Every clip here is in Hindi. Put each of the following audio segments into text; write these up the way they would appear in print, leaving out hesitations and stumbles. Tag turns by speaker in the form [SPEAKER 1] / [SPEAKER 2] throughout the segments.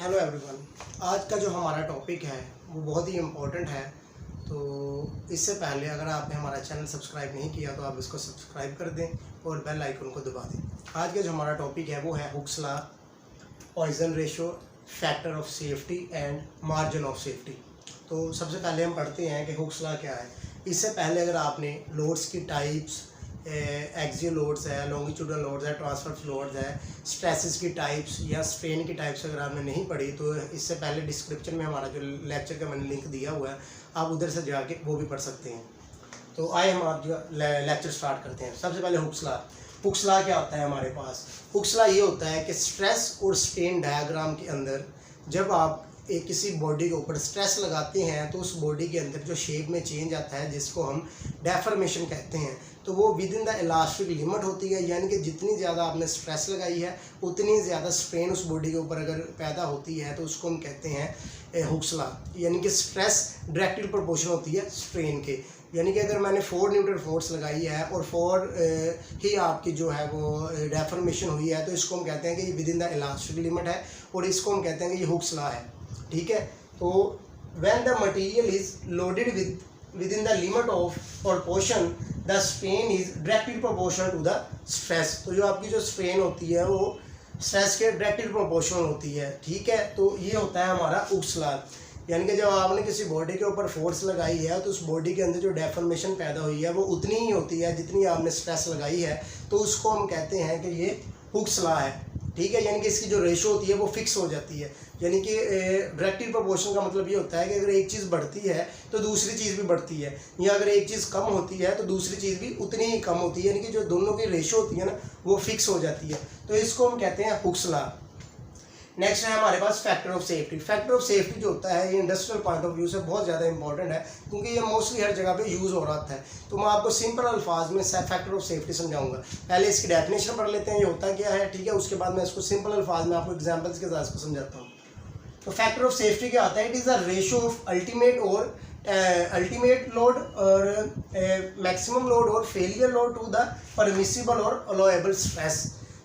[SPEAKER 1] Hello everyone. आज का जो हमारा टॉपिक है वो बहुत ही इम्पोर्टेंट है। तो इससे पहले अगर आपने हमारा चैनल सब्सक्राइब नहीं किया तो आप इसको सब्सक्राइब कर दें और बेल आइकन को दबा दें। आज का जो हमारा टॉपिक है वो है Hooke's law, Poisson ratio, factor of safety and margin of safety. तो सबसे पहले हम पढ़ते हैं कि हुक्स लॉ क्या है। इससे पहले अगर आपने लोड्स की टाइप्स, एक्सियल लोड्स है, लॉन्गिट्यूडनल लोड्स है, ट्रांसवर्स लोड्स है, स्ट्रेसेस की टाइप्स या स्ट्रेन की टाइप्स अगर आपने नहीं पढ़ी तो इससे पहले डिस्क्रिप्शन में हमारा जो लेक्चर का मैंने लिंक दिया हुआ है, आप उधर से जाके वो भी पढ़ सकते हैं। तो आए हम आप जो लेक्चर स्टार्ट करते हैं। सबसे पहले हुक्स लॉ। हुक्स लॉ क्या होता है हमारे पास? हुक्स लॉ ये होता है कि स्ट्रेस और स्ट्रेन डायग्राम के अंदर जब आप एक किसी बॉडी के ऊपर स्ट्रेस लगाते हैं तो उस बॉडी के अंदर जो शेप में चेंज आता है जिसको हम डेफॉर्मेशन कहते हैं, तो वो with in the elastic limit होती है। यानी कि जितनी ज़्यादा आपने स्ट्रेस लगाई है उतनी ज़्यादा स्ट्रेन उस बॉडी के ऊपर अगर पैदा होती है तो उसको हम कहते हैं हुक्स लॉ। यानी कि स्ट्रेस डायरेक्टली प्रोपोर्शनल होती है स्ट्रेन के। यानी कि अगर मैंने 4 न्यूटन फोर्स लगाई है और 4 ही आपकी जो है वो डेफॉर्मेशन हुई है तो इसको हम कहते हैं कि ये with in the elastic limit है और इसको हम कहते हैं कि ये हुक्स लॉ है। ठीक है। तो when the material is loaded within the limit of proportion the strain is directly proportional to the stress. तो जो आपकी जो स्ट्रेन होती है वो स्ट्रेस के डायरेक्टली प्रोपोर्शनल होती है। ठीक है। तो ये होता है हमारा हुक्स लॉ। यानी कि जब आपने किसी बॉडी के ऊपर फोर्स लगाई है तो उस बॉडी के अंदर जो डेफॉर्मेशन पैदा हुई है वो उतनी ही होती है जितनी आपने स्ट्रेस लगाई है, तो उसको हम कहते हैं कि ये हुक्स लॉ है। ठीक है। यानी कि इसकी जो रेशो होती है वो फिक्स हो जाती है। यानी कि डायरेक्टली प्रोपोर्शन का मतलब ये होता है कि अगर एक चीज़ बढ़ती है तो दूसरी चीज़ भी बढ़ती है, या अगर एक चीज़ कम होती है तो दूसरी चीज़ भी उतनी ही कम होती है। यानी कि जो दोनों की रेशो होती है ना वो फिक्स हो जाती है, तो इसको हम कहते हैं हुक्स लॉ। नेक्स्ट है हमारे पास factor of safety. Factor of safety जो होता है ये इंडस्ट्रियल पॉइंट ऑफ व्यू से बहुत ज़्यादा इंपॉर्टेंट है क्योंकि ये मोस्टली हर जगह पे यूज़ हो रहा है। तो मैं आपको सिंपल अल्फाज में फैक्टर ऑफ सेफ्टी समझाऊंगा। पहले इसकी डेफिनेशन पढ़ लेते हैं, ये होता क्या है। ठीक है। उसके बाद मैं इसको सिंपल अल्फाज में आपको एग्जाम्पल्स के साथ इसको समझाता हूँ। तो फैक्टर ऑफ सेफ्टी क्या होता है? It is the ratio of ultimate load or maximum load or failure load to the permissible or allowable stress.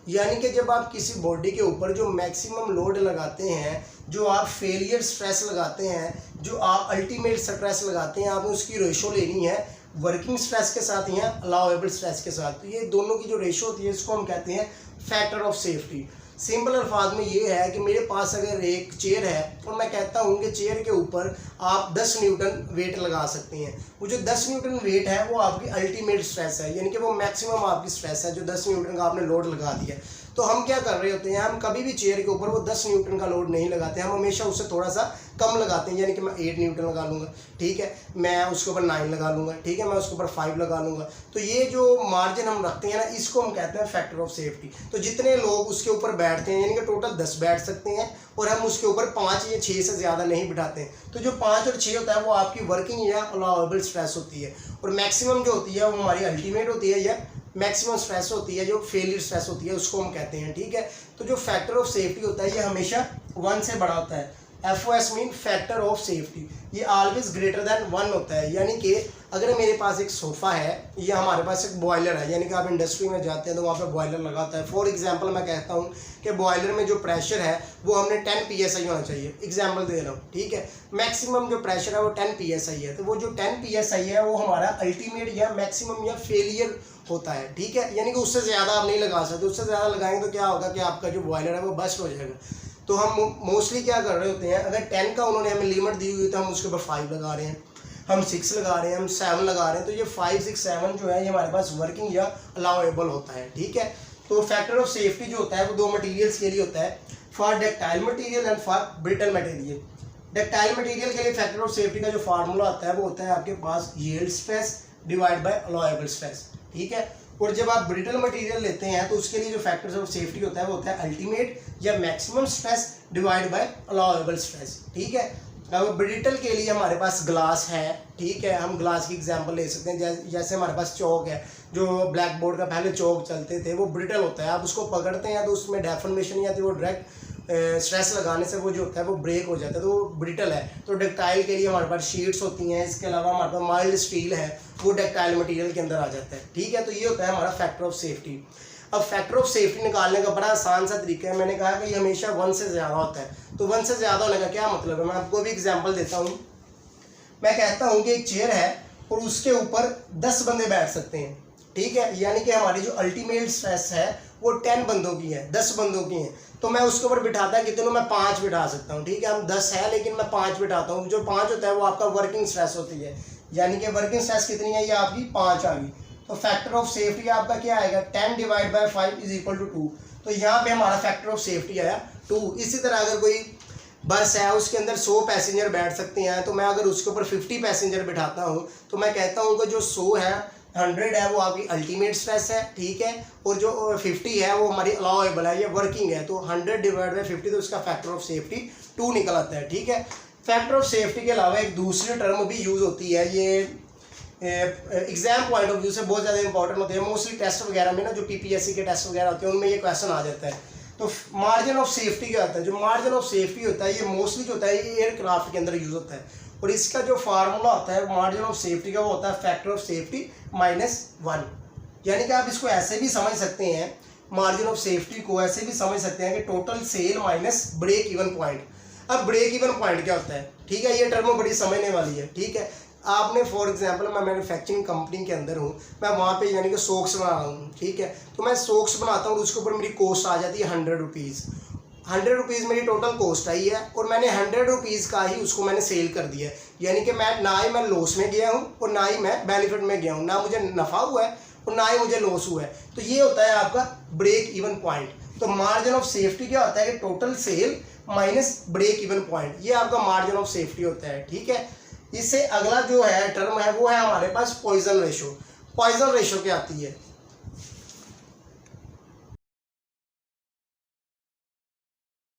[SPEAKER 1] यानी कि जब आप किसी बॉडी के ऊपर जो मैक्सिमम लोड लगाते हैं, जो आप फेलियर स्ट्रेस लगाते हैं, जो आप अल्टीमेट स्ट्रेस लगाते हैं, आपने उसकी रेशो लेनी है वर्किंग स्ट्रेस के साथ या अलाउएबल स्ट्रेस के साथ। तो ये दोनों की जो रेशो होती है इसको हम कहते हैं फैक्टर ऑफ सेफ्टी। सिंपल अल्फाज में ये है कि मेरे पास अगर एक चेयर है और मैं कहता हूँ कि चेयर के ऊपर आप 10 न्यूटन वेट लगा सकते हैं, वो जो 10 न्यूटन वेट है वो आपकी अल्टीमेट स्ट्रेस है, यानी कि वो मैक्सिमम आपकी स्ट्रेस है जो 10 न्यूटन का आपने लोड लगा दिया। तो हम क्या कर रहे होते हैं, हम कभी भी चेयर के ऊपर वो 10 न्यूटन का लोड नहीं लगाते, हम हमेशा उससे थोड़ा सा कम लगाते हैं। यानी कि मैं 8 न्यूटन लगा लूँगा। ठीक है। मैं उसके ऊपर 9 लगा लूँगा। ठीक है। मैं उसके ऊपर 5 लगा लूँगा। तो ये जो मार्जिन हम रखते हैं ना इसको हम कहते हैं फैक्टर ऑफ सेफ्टी। तो जितने लोग उसके ऊपर बैठते हैं यानी कि टोटल 10 बैठ सकते हैं और हम उसके ऊपर 5 या 6 से ज़्यादा नहीं बिठाते हैं। तो जो 5 और 6 होता है वो आपकी वर्किंग या अलाउएबल स्ट्रेस होती है, और मैक्सिमम जो होती है वो हमारी अल्टीमेट होती है या मैक्सिमम स्ट्रेस होती है, जो फेलियर स्ट्रेस होती है उसको हम कहते हैं। ठीक है। तो जो फैक्टर ऑफ सेफ्टी होता है ये हमेशा 1 से बड़ा होता है। FOS mean factor of safety, ये ऑलवेज ग्रेटर देन 1 होता है। यानी कि अगर मेरे पास एक सोफ़ा है या हमारे पास एक बॉयलर है, यानी कि आप इंडस्ट्री में जाते हैं तो वहाँ पे बॉयलर लगाता है। फॉर एग्जांपल मैं कहता हूँ कि बॉयलर में जो प्रेशर है वो हमने 10 PSI होना चाहिए। एग्जांपल दे रहा हूँ। ठीक है। मैक्सिमम जो प्रेशर है वो 10 PSI है। तो वो जो 10 PSI है वो हमारा अल्टीमेट या मैक्सिमम या फेलियर होता है। ठीक है। यानी कि उससे ज़्यादा आप नहीं लगा सकते, उससे ज़्यादा लगाएंगे तो क्या होगा कि आपका जो बॉयलर है वो बस्ट हो जाएगा। तो हम मोस्टली क्या कर रहे होते हैं, अगर 10 का उन्होंने हमें लिमिट दी हुई तो हम उसके ऊपर 5 लगा रहे हैं, हम 6 लगा रहे हैं, हम 7 लगा रहे हैं। तो ये 5, 6, 7 जो है ये हमारे पास वर्किंग या अलाउएबल होता है। ठीक है। तो फैक्टर ऑफ सेफ्टी जो होता है वो 2 मटेरियल्स के लिए होता है, for ductile material and for brittle material. Ductile material के लिए फैक्टर ऑफ सेफ्टी का जो फार्मूला आता है वो होता है आपके पास yield stress divide by allowable stress. ठीक है। और जब आप ब्रिटल मटेरियल लेते हैं तो उसके लिए जो फैक्टर्स ऑफ सेफ्टी होता है वो होता है अल्टीमेट या maximum stress divide by allowable stress. ठीक है। अब ब्रिटल के लिए हमारे पास ग्लास है। ठीक है। हम ग्लास की एग्जांपल ले सकते हैं, जैसे हमारे पास चौक है, जो ब्लैक बोर्ड का पहले चौक चलते थे वो ब्रिटल होता है। आप उसको पकड़ते हैं तो उसमें डेफॉर्मेशन या तो वो डायरेक्ट स्ट्रेस लगाने से वो जो होता है वो ब्रेक हो जाता है, तो वो ब्रिटल है। तो डक्टाइल के लिए हमारे पास शीट्स होती हैं, इसके अलावा हमारे पास माइल्ड स्टील है, वो डक्टाइल मटेरियल के अंदर आ जाता है। ठीक है। तो ये होता है हमारा फैक्टर ऑफ सेफ्टी। अब फैक्टर ऑफ सेफ्टी निकालने का बड़ा आसान सा तरीका है, मैंने कहा कि ये हमेशा 1 से ज़्यादा होता है। तो 1 से ज़्यादा होने का क्या मतलब है, मैं आपको भी एग्जांपल देता हूँ। मैं कहता हूँ कि एक चेयर है और उसके ऊपर 10 बंदे बैठ सकते हैं, ठीक है, यानी कि हमारी जो अल्टीमेट स्ट्रेस है वो 10 बंदों की है, 10 बंदों की है। तो मैं उसके ऊपर बिठाता कितने, मैं 5 बिठा सकता हूँ, ठीक है। हम 10 है लेकिन मैं 5 बिठाता हूँ। जो 5 होता है वो आपका वर्किंग स्ट्रेस होती है, यानी कि वर्किंग स्ट्रेस कितनी है, ये आपकी 5 आ गई। तो फैक्टर ऑफ सेफ्टी आपका क्या आएगा, 10 divide by 5 is equal to 2। तो यहाँ पे हमारा फैक्टर ऑफ सेफ्टी आया 2। इसी तरह अगर कोई बस है उसके अंदर 100 पैसेंजर बैठ सकते हैं, तो मैं अगर उसके ऊपर 50 पैसेंजर बिठाता हूँ तो मैं कहता हूँ कि जो 100 है 100 है वो आपकी अल्टीमेट स्ट्रेस है, ठीक है, और जो 50 है वो हमारी अलाउएबल है, ये वर्किंग है। तो 100 डिवाइड बाई 50 तो इसका फैक्टर ऑफ सेफ्टी 2 निकल आता है, ठीक है। फैक्टर ऑफ सेफ्टी के अलावा एक दूसरी टर्म भी यूज़ होती है, ये एग्जाम पॉइंट ऑफ व्यू से बहुत ज़्यादा इंपॉर्टेंट होते हैं। मोस्टली टेस्ट वगैरह में ना, जो पीपीएससी के टेस्ट वगैरह होते हैं उनमें ये क्वेश्चन आ जाता है। तो मार्जिन ऑफ सेफ्टी क्या होता है, जो मार्जिन ऑफ सेफ्टी होता है ये मोस्टली जो होता है ये एयरक्राफ्ट के अंदर यूज़ होता है, और इसका जो फार्मूला होता है मार्जिन ऑफ सेफ्टी का वो होता है फैक्टर ऑफ सेफ्टी -1। यानी कि आप इसको ऐसे भी समझ सकते हैं, मार्जिन ऑफ सेफ्टी को ऐसे भी समझ सकते हैं कि total sale minus break even point. अब ब्रेक इवन पॉइंट क्या होता है, ठीक है, ये टर्म बड़ी समझने वाली है, ठीक है। आपने फॉर एग्जांपल, मैं मैन्युफैक्चरिंग कंपनी के अंदर हूँ, मैं वहाँ पे यानी कि सॉक्स बना रहा हूँ, ठीक है। तो मैं सॉक्स बनाता हूँ, उसके ऊपर मेरी कॉस्ट आ जाती है 100 रुपीज़। 100 रुपीज़ मेरी टोटल कॉस्ट आई है, और मैंने 100 रुपीज़ का ही उसको मैंने सेल कर दिया है। यानी कि मैं ना ही मैं लॉस में गया हूँ और ना ही मैं बेनिफिट में गया हूँ, ना मुझे नफ़ा हुआ है और ना ही मुझे लॉस हुआ है। तो ये होता है आपका ब्रेक इवन पॉइंट। तो मार्जिन ऑफ सेफ्टी क्या होता है कि total sale minus break even point, ये आपका मार्जिन ऑफ सेफ्टी होता है, ठीक है। इससे अगला जो है टर्म है वो है हमारे पास पॉइजन रेशो। पॉइजन रेशो क्या आती है,